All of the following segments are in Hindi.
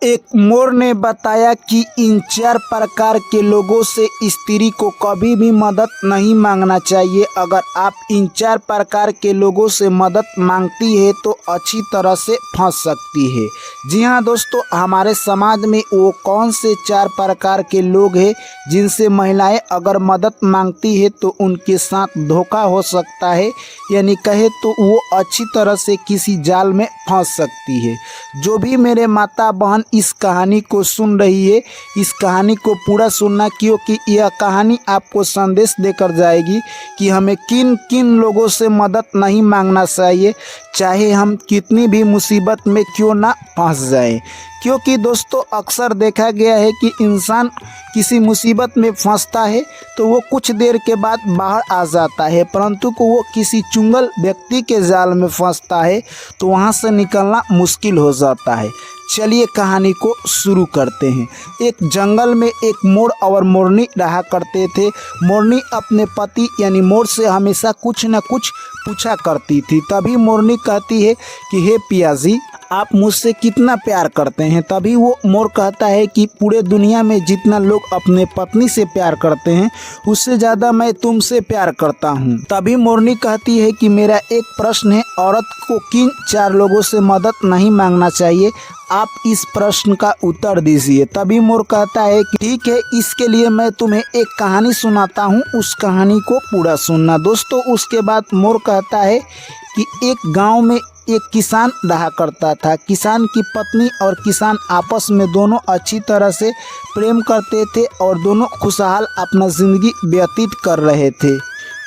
एक मोर ने बताया कि इन 4 प्रकार के लोगों से स्त्री को कभी भी मदद नहीं मांगना चाहिए। अगर आप इन 4 प्रकार के लोगों से मदद मांगती है तो अच्छी तरह से फंस सकती है। जी हाँ दोस्तों, हमारे समाज में वो कौन से 4 प्रकार के लोग हैं जिनसे महिलाएं अगर मदद मांगती है तो उनके साथ धोखा हो सकता है, यानी कहे तो वो अच्छी तरह से किसी जाल में फंस सकती है। जो भी मेरे माता बहन इस कहानी को सुन रही है, इस कहानी को पूरा सुनना, क्योंकि यह कहानी आपको संदेश देकर जाएगी कि हमें किन किन लोगों से मदद नहीं मांगना चाहिए, चाहे हम कितनी भी मुसीबत में क्यों ना फंस जाएं। क्योंकि दोस्तों अक्सर देखा गया है कि इंसान किसी मुसीबत में फंसता है तो वो कुछ देर के बाद बाहर आ जाता है, परंतु को वो किसी चुंगल व्यक्ति के जाल में फंसता है तो वहाँ से निकलना मुश्किल हो जाता है। चलिए कहानी को शुरू करते हैं। एक जंगल में एक मोर और मोरनी रहा करते थे। मोरनी अपने पति यानी मोर से हमेशा कुछ न कुछ पूछा करती थी। तभी मोरनी कहती है कि हे पियाजी, आप मुझसे कितना प्यार करते हैं। तभी वो मोर कहता है कि पूरे दुनिया में जितना लोग अपने पत्नी से प्यार करते हैं उससे ज़्यादा मैं तुमसे प्यार करता हूँ। तभी मोरनी कहती है कि मेरा एक प्रश्न है, औरत को किन 4 लोगों से मदद नहीं मांगना चाहिए, आप इस प्रश्न का उत्तर दीजिए। तभी मोर कहता है कि ठीक है, इसके लिए मैं तुम्हें एक कहानी सुनाता हूँ, उस कहानी को पूरा सुनना। दोस्तों उसके बाद मोर कहता है कि एक गांव में एक किसान रहा करता था। किसान की पत्नी और किसान आपस में दोनों अच्छी तरह से प्रेम करते थे और दोनों खुशहाल अपना ज़िंदगी व्यतीत कर रहे थे।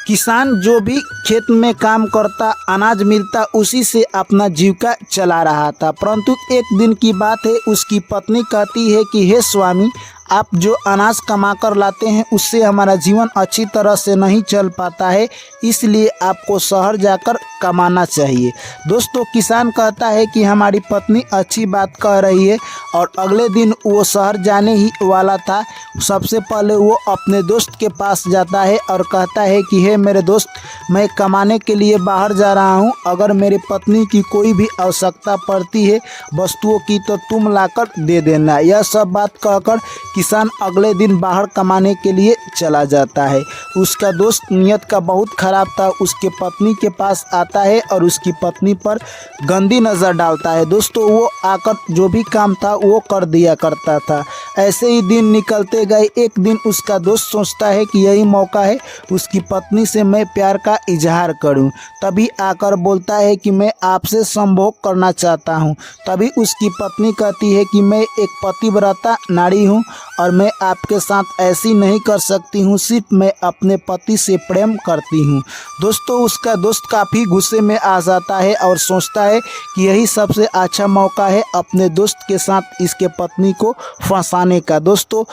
किसान जो भी खेत में काम करता, अनाज मिलता, उसी से अपना जीविका चला रहा था। परंतु एक दिन की बात है, उसकी पत्नी कहती है कि हे स्वामी, आप जो अनाज कमा कर लाते हैं उससे हमारा जीवन अच्छी तरह से नहीं चल पाता है, इसलिए आपको शहर जाकर कमाना चाहिए। दोस्तों किसान कहता है कि हमारी पत्नी अच्छी बात कह रही है, और अगले दिन वो शहर जाने ही वाला था। सबसे पहले वो अपने दोस्त के पास जाता है और कहता है कि हे मेरे दोस्त, मैं कमाने के लिए बाहर जा रहा हूँ, अगर मेरी पत्नी की कोई भी आवश्यकता पड़ती है वस्तुओं की तो तुम लाकर दे देना। यह सब बात कहकर किसान अगले दिन बाहर कमाने के लिए चला जाता है। उसका दोस्त नियत का बहुत ख़राब था, उसके पत्नी के पास आता है और उसकी पत्नी पर गंदी नज़र डालता है। दोस्तों वो आकर जो भी काम था वो कर दिया करता था। ऐसे ही दिन निकलते गए। एक दिन उसका दोस्त सोचता है कि यही मौका है उसकी पत्नी से मैं प्यार का इजहार करूं। तभी आकर बोलता है कि मैं आपसे संभोग करना चाहता हूं। तभी उसकी पत्नी कहती है कि मैं एक पतिव्रता नारी हूं और मैं आपके साथ ऐसी नहीं कर सकती हूं, सिर्फ मैं अपने पति से प्रेम करती हूं। दोस्तों उसका दोस्त काफ़ी गुस्से में आ जाता है और सोचता है कि यही सबसे अच्छा मौका है अपने दोस्त के साथ इसके पत्नी को फंसाने का। दोस्तों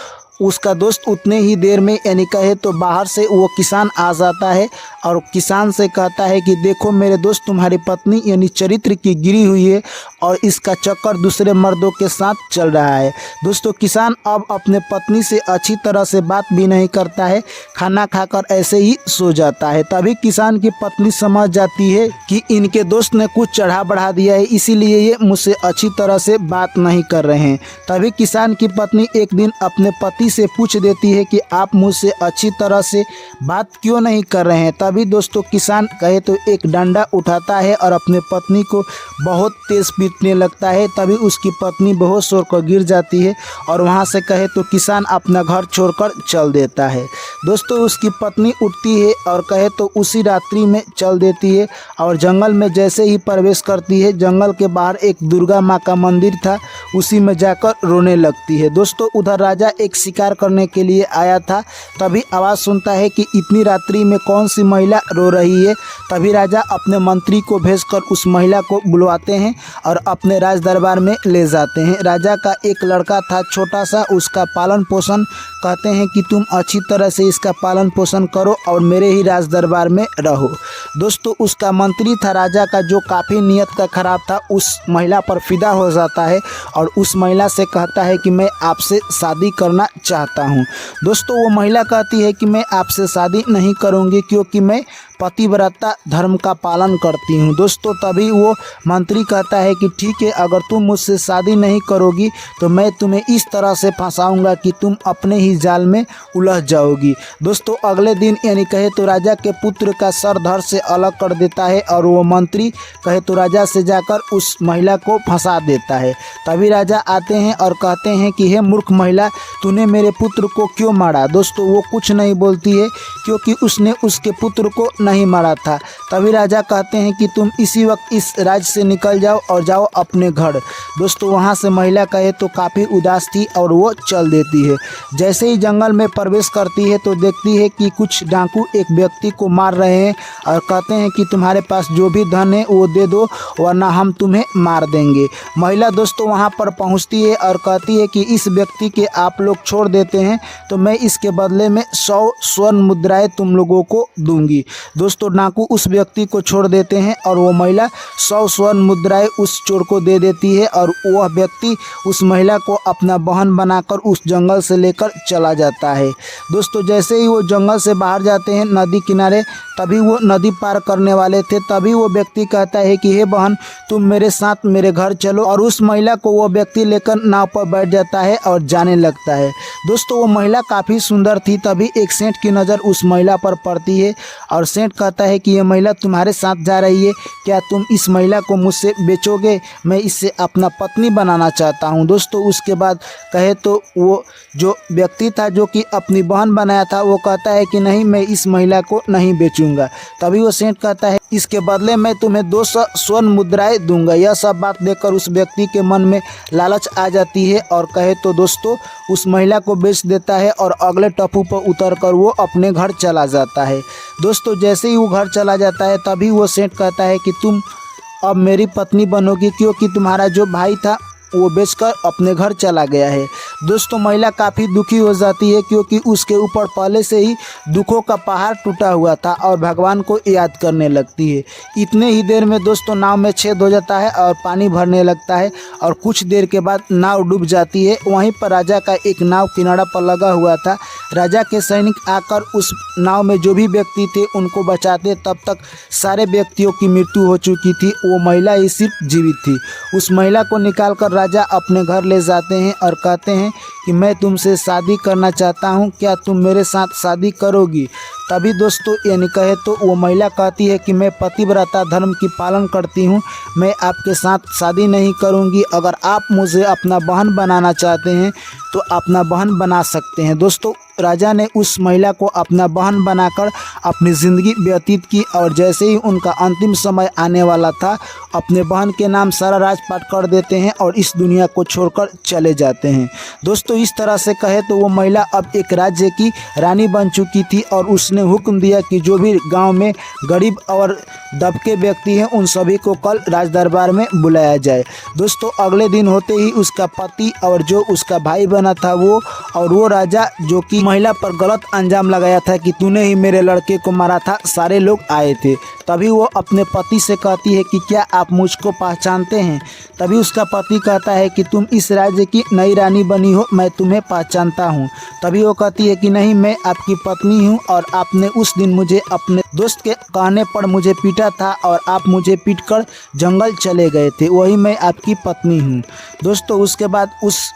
उसका दोस्त उतने ही देर में यानी कहे तो बाहर से वो किसान आ जाता है और किसान से कहता है कि देखो मेरे दोस्त, तुम्हारी पत्नी यानी चरित्र की गिरी हुई है और इसका चक्कर दूसरे मर्दों के साथ चल रहा है। दोस्तों किसान अब अपने पत्नी से अच्छी तरह से बात भी नहीं करता है, खाना खाकर ऐसे ही सो जाता है। तभी किसान की पत्नी समझ जाती है कि इनके दोस्त ने कुछ चढ़ा बढ़ा दिया है, इसीलिए ये मुझसे अच्छी तरह से बात नहीं कर रहे हैं। तभी किसान की पत्नी एक दिन अपने पति से पूछ देती है कि आप मुझसे अच्छी तरह से बात क्यों नहीं कर रहे हैं। तभी दोस्तों किसान कहे तो एक डंडा उठाता है और अपने पत्नी को बहुत तेज पीटने लगता है। तभी उसकी पत्नी बेहोश होकर गिर जाती है और वहां से कहे तो किसान अपना घर छोड़कर चल देता है। दोस्तों उसकी पत्नी उठती है और कहे तो उसी रात्रि में चल देती है और जंगल में जैसे ही प्रवेश करती है, जंगल के बाहर एक दुर्गा माँ का मंदिर था, उसी में जाकर रोने लगती है। दोस्तों उधर राजा एक शिकार करने के लिए आया था। तभी आवाज़ सुनता है कि इतनी रात्रि में कौन सी महिला रो रही है। तभी राजा अपने मंत्री को भेजकर उस महिला को बुलवाते हैं और अपने राज दरबार में ले जाते हैं। राजा का एक लड़का था छोटा सा, उसका पालन पोषण कहते हैं कि तुम अच्छी तरह से इसका पालन पोषण करो और मेरे ही राज दरबार में रहो। दोस्तों उसका मंत्री था राजा का, जो काफ़ी नीयत का खराब था, उस महिला पर फिदा हो जाता है और उस महिला से कहता है कि मैं आपसे शादी करना चाहता हूँ। दोस्तों वो महिला कहती है कि मैं आपसे शादी नहीं करूँगी क्योंकि मैं पतिव्रता धर्म का पालन करती हूँ। दोस्तों तभी वो मंत्री कहता है कि ठीक है, अगर तुम मुझसे शादी नहीं करोगी तो मैं तुम्हें इस तरह से फंसाऊंगा कि तुम अपने ही जाल में उलझ जाओगी। दोस्तों अगले दिन यानी कहे तो राजा के पुत्र का सर धड़ से अलग कर देता है और वो मंत्री कहे तो राजा से जाकर उस महिला को फंसा देता है। तभी राजा आते हैं और कहते हैं कि हे मूर्ख महिला, तूने मेरे पुत्र को क्यों मारा। दोस्तों वो कुछ नहीं बोलती है क्योंकि उसने उसके पुत्र को नहीं मारा था। तभी राजा कहते हैं कि तुम इसी वक्त इस राज्य से निकल जाओ और जाओ अपने घर। दोस्तों वहाँ से महिला कहे तो काफ़ी उदास थी और वो चल देती है। जैसे ही जंगल में प्रवेश करती है तो देखती है कि कुछ डाकू एक व्यक्ति को मार रहे हैं और कहते हैं कि तुम्हारे पास जो भी धन है वो दे दो वरना हम तुम्हें मार देंगे। महिला दोस्तों वहाँ पर पहुँचती है और कहती है कि इस व्यक्ति के आप लोग छोड़ देते हैं तो मैं इसके बदले में 100 स्वर्ण मुद्राएं तुम लोगों को दूंगी। दोस्तों डाकू उस व्यक्ति को छोड़ देते हैं और वो महिला 100 स्वर्ण मुद्राएं उस चोर को दे देती है और वह व्यक्ति उस महिला को अपना बहन बनाकर उस जंगल से लेकर चला जाता है। दोस्तों जैसे ही वो जंगल से बाहर जाते हैं नदी किनारे, तभी वो नदी पार करने वाले थे, तभी वो व्यक्ति कहता है कि हे बहन तुम मेरे साथ मेरे घर चलो, और उस महिला को वो व्यक्ति लेकर नाव पर बैठ जाता है और जाने लगता है। दोस्तों वो महिला काफ़ी सुंदर थी। तभी एक सेठ की नज़र उस महिला पर पड़ती है और सेठ कहता है कि ये महिला तुम्हारे साथ जा रही है, क्या तुम इस महिला को मुझसे बेचोगे? मैं इससे अपना पत्नी बनाना चाहता हूँ। दोस्तों उसके बाद कहे तो वो जो व्यक्ति था जो कि अपनी बहन बनाया था वो कहता है कि नहीं, मैं इस महिला को नहीं बेचूंगा। तभी वो सेठ कहता है इसके बदले मैं तुम्हें 200 स्वर्ण मुद्राएं दूंगा। यह सब बात देखकर उस व्यक्ति के मन में लालच आ जाती है और कहे तो दोस्तों उस महिला को बेच देता है और अगले टप्पू पर उतरकर वो अपने घर चला जाता है। दोस्तों जैसे ही वो घर चला जाता है तभी वो सेठ कहता है कि तुम अब मेरी पत्नी बनोगी क्योंकि तुम्हारा जो भाई था वो बेचकर अपने घर चला गया है। दोस्तों महिला काफ़ी दुखी हो जाती है क्योंकि उसके ऊपर पहले से ही दुखों का पहाड़ टूटा हुआ था और भगवान को याद करने लगती है। इतने ही देर में दोस्तों नाव में छेद हो जाता है और पानी भरने लगता है और कुछ देर के बाद नाव डूब जाती है। वहीं पर राजा का एक नाव किनारा पर लगा हुआ था। राजा के सैनिक आकर उस नाव में जो भी व्यक्ति थे उनको बचाते, तब तक सारे व्यक्तियों की मृत्यु हो चुकी थी। वो महिला ही सिर्फ जीवित थी। उस महिला को निकालकर राजा अपने घर ले जाते हैं और कहते हैं कि मैं तुमसे शादी करना चाहता हूँ, क्या तुम मेरे साथ शादी करोगी? तभी दोस्तों यानी कहे तो वो महिला कहती है कि मैं पतिव्रता धर्म की पालन करती हूँ, मैं आपके साथ शादी नहीं करूँगी। अगर आप मुझे अपना बहन बनाना चाहते हैं तो अपना बहन बना सकते हैं। दोस्तों राजा ने उस महिला को अपना बहन बनाकर अपनी ज़िंदगी व्यतीत की और जैसे ही उनका अंतिम समय आने वाला था अपने बहन के नाम सारा राजपाट कर देते हैं और इस दुनिया को छोड़कर चले जाते हैं। दोस्तों इस तरह से कहे तो वो महिला अब एक राज्य की रानी बन चुकी थी और उसने हुक्म दिया कि जो भी गांव में गरीब और दबके व्यक्ति हैं उन सभी को कल राज दरबार में बुलाया जाए। दोस्तों अगले दिन होते ही उसका पति और जो उसका भाई बना था वो राजा जो कि महिला पर गलत अंजाम लगाया था कि तूने ही मेरे लड़के को मारा था, सारे लोग आए थे। तभी वो अपने पति से कहती है कि क्या आप मुझको पहचानते हैं? तभी उसका पति कहता है कि तुम इस राज्य की नई रानी बनी हो, मैं तुम्हें पहचानता हूँ। तभी वो कहती है कि नहीं, मैं आपकी पत्नी हूँ और आपने उस दिन मुझे अपने दोस्त के कहने पर मुझे पीटा था और आप मुझे पीटकर जंगल चले गए थे, वही मैं आपकी पत्नी हूँ। दोस्तों उसके बाद उस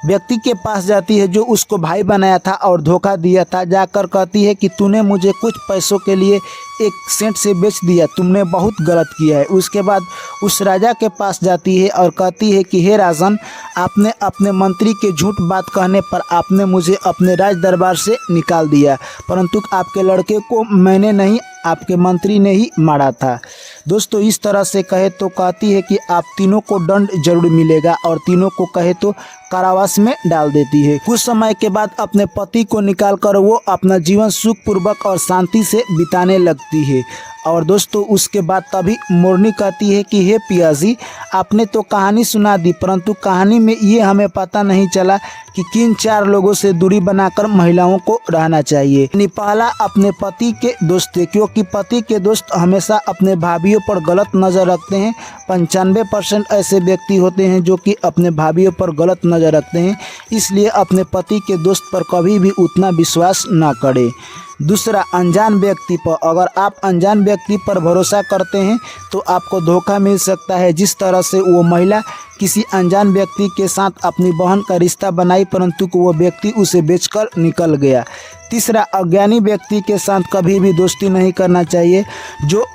व्यक्ति के पास जाती है जो उसको भाई बनाया था और धोखा दिया था। जाकर कहती है कि तूने मुझे कुछ पैसों के लिए एक सेंट से बेच दिया, तुमने बहुत गलत किया है। उसके बाद उस राजा के पास जाती है और कहती है कि हे राजन, आपने अपने मंत्री के झूठ बात कहने पर आपने मुझे अपने राज दरबार से निकाल दिया, परंतु आपके लड़के को मैंने नहीं, आपके मंत्री ने ही मारा था। दोस्तों इस तरह से कहे तो कहती है कि आप तीनों को दंड जरूर मिलेगा और तीनों को कहे तो कारावास में डाल देती है। कुछ समय के बाद अपने पति को निकालकर वो अपना जीवन सुखपूर्वक और शांति से बिताने लगती है। और दोस्तों उसके बाद तभी मोरनी कहती है कि हे पियाजी, आपने तो कहानी सुना दी, परंतु कहानी में ये हमें पता नहीं चला कि किन 4 लोगों से दूरी बनाकर महिलाओं को रहना चाहिए। पहला अपने पति के दोस्त थे, क्योंकि पति के दोस्त हमेशा अपने भाभीियों पर गलत नज़र रखते हैं। 95% ऐसे व्यक्ति होते हैं जो कि अपने भाभीियों पर गलत नज़र रखते हैं, इसलिए अपने पति के दोस्त पर कभी भी उतना विश्वास ना करें। दूसरा, अनजान व्यक्ति पर, अगर आप अनजान व्यक्ति पर भरोसा करते हैं तो आपको धोखा मिल सकता है। जिस तरह से वो महिला किसी अनजान व्यक्ति के साथ अपनी बहन का रिश्ता बनाई, परंतु वो व्यक्ति उसे बेचकर निकल गया। तीसरा, अज्ञानी व्यक्ति के साथ कभी भी दोस्ती नहीं करना चाहिए। जो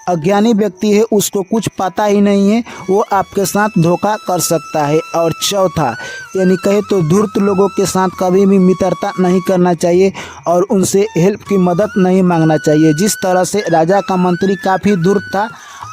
अज्ञानी व्यक्ति है उसको कुछ पता ही नहीं है, वो आपके साथ धोखा कर सकता है। और चौथा, यानी कहे तो धूर्त लोगों के साथ कभी भी मित्रता नहीं करना चाहिए और उनसे हेल्प की मदद नहीं मांगना चाहिए। जिस तरह से राजा का मंत्री काफ़ी धूर्त था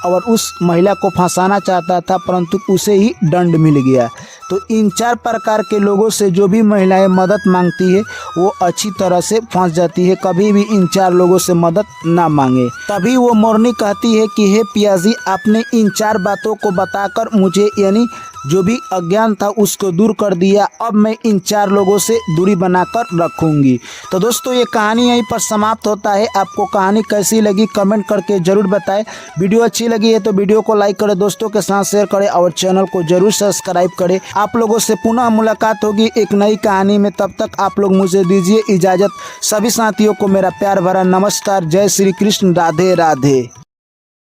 और उस महिला को फंसाना चाहता था, परंतु उसे ही दंड मिल गया। तो इन 4 प्रकार के लोगों से जो भी महिलाएं मदद मांगती है वो अच्छी तरह से फंस जाती है। कभी भी इन 4 लोगों से मदद ना मांगे। तभी वो मोरनी कहती है कि हे पियाजी, आपने इन 4 बातों को बताकर मुझे, यानी जो भी अज्ञान था उसको दूर कर दिया। अब मैं इन 4 लोगों से दूरी बनाकर रखूंगी। तो दोस्तों ये कहानी यहीं पर समाप्त होता है। आपको कहानी कैसी लगी कमेंट करके ज़रूर बताएं। वीडियो अच्छी लगी है तो वीडियो को लाइक करें, दोस्तों के साथ शेयर करें और चैनल को जरूर सब्सक्राइब करें। आप लोगों से पुनः मुलाकात होगी एक नई कहानी में। तब तक आप लोग मुझे दीजिए इजाज़त। सभी साथियों को मेरा प्यार भरा नमस्कार। जय श्री कृष्ण। राधे राधे।